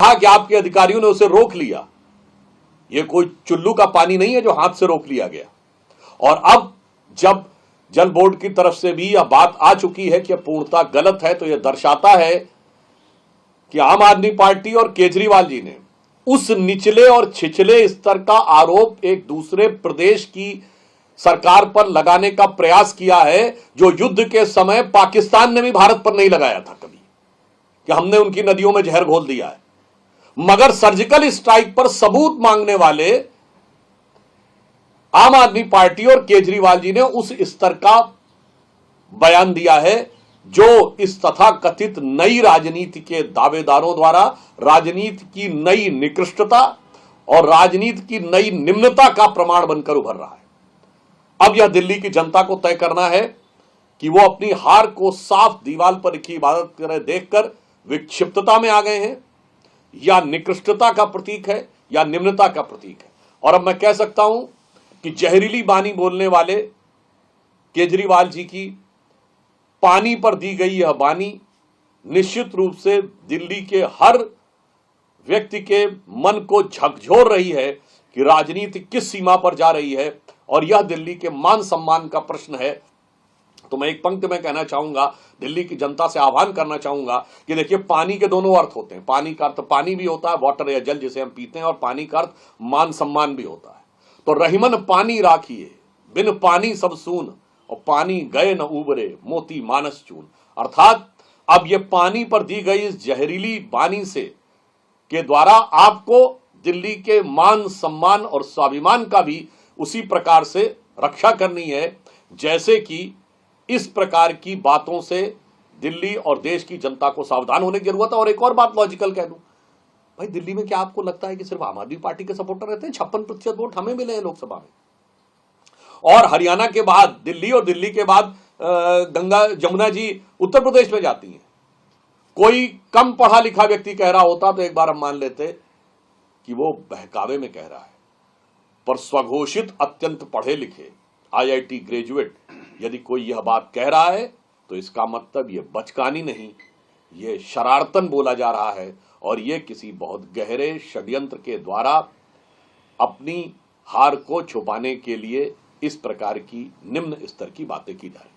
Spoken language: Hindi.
कहा कि आपके अधिकारियों ने उसे रोक लिया। यह कोई चुल्लू का पानी नहीं है जो हाथ से रोक लिया गया। और अब जब जल बोर्ड की तरफ से भी यह बात आ चुकी है कि यह पूर्णतः गलत है, तो यह दर्शाता है कि आम आदमी पार्टी और केजरीवाल जी ने उस निचले और छिछले स्तर का आरोप एक दूसरे प्रदेश की सरकार पर लगाने का प्रयास किया है, जो युद्ध के समय पाकिस्तान ने भी भारत पर नहीं लगाया था कभी, कि हमने उनकी नदियों में जहर घोल दिया है। मगर सर्जिकल स्ट्राइक पर सबूत मांगने वाले आम आदमी पार्टी और केजरीवाल जी ने उस स्तर का बयान दिया है जो इस तथाकथित नई राजनीति के दावेदारों द्वारा राजनीति की नई निकृष्टता और राजनीति की नई निम्नता का प्रमाण बनकर उभर रहा है। अब यह दिल्ली की जनता को तय करना है कि वो अपनी हार को साफ दीवार पर लिखी इबादत की तरह देखकर विक्षिप्तता में आ गए हैं, या निकृष्टता का प्रतीक है, या निम्नता का प्रतीक है। और अब मैं कह सकता हूं कि जहरीली बानी बोलने वाले केजरीवाल जी की पानी पर दी गई यह बानी निश्चित रूप से दिल्ली के हर व्यक्ति के मन को झकझोर रही है कि राजनीति किस सीमा पर जा रही है, और यह दिल्ली के मान सम्मान का प्रश्न है। तो मैं एक पंक्ति में कहना चाहूंगा, दिल्ली की जनता से आह्वान करना चाहूंगा कि देखिए, पानी के दोनों अर्थ होते हैं। पानी का अर्थ पानी भी होता है, वाटर या जल जिसे हम पीते हैं, और पानी का अर्थ मान सम्मान भी होता है। तो रहीमन पानी राखिए, बिन पानी सब सून, और पानी गए न उबरे, मोती मानस चून। अर्थात अब ये पानी पर दी गई इस जहरीली बानी से के द्वारा आपको दिल्ली के मान सम्मान और स्वाभिमान का भी उसी प्रकार से रक्षा करनी है, जैसे कि इस प्रकार की बातों से दिल्ली और देश की जनता को सावधान होने की जरूरत है। और एक और बात लॉजिकल कह दूं, भाई दिल्ली में क्या आपको लगता है कि सिर्फ आम आदमी पार्टी के सपोर्टर रहते हैं? 56% वोट हमें मिले हैं लोकसभा में, और हरियाणा के बाद दिल्ली, और दिल्ली के बाद गंगा जमुना जी उत्तर प्रदेश में जाती हैं। कोई कम पढ़ा लिखा व्यक्ति कह रहा होता तो एक बार हम मान लेते कि वो बहकावे में कह रहा है, पर स्वघोषित अत्यंत पढ़े लिखे IIT ग्रेजुएट यदि कोई यह बात कह रहा है तो इसका मतलब यह बचकानी नहीं, यह शरारतन बोला जा रहा है, और यह किसी बहुत गहरे षड्यंत्र के द्वारा अपनी हार को छुपाने के लिए इस प्रकार की निम्न स्तर की बातें की जा रही हैं।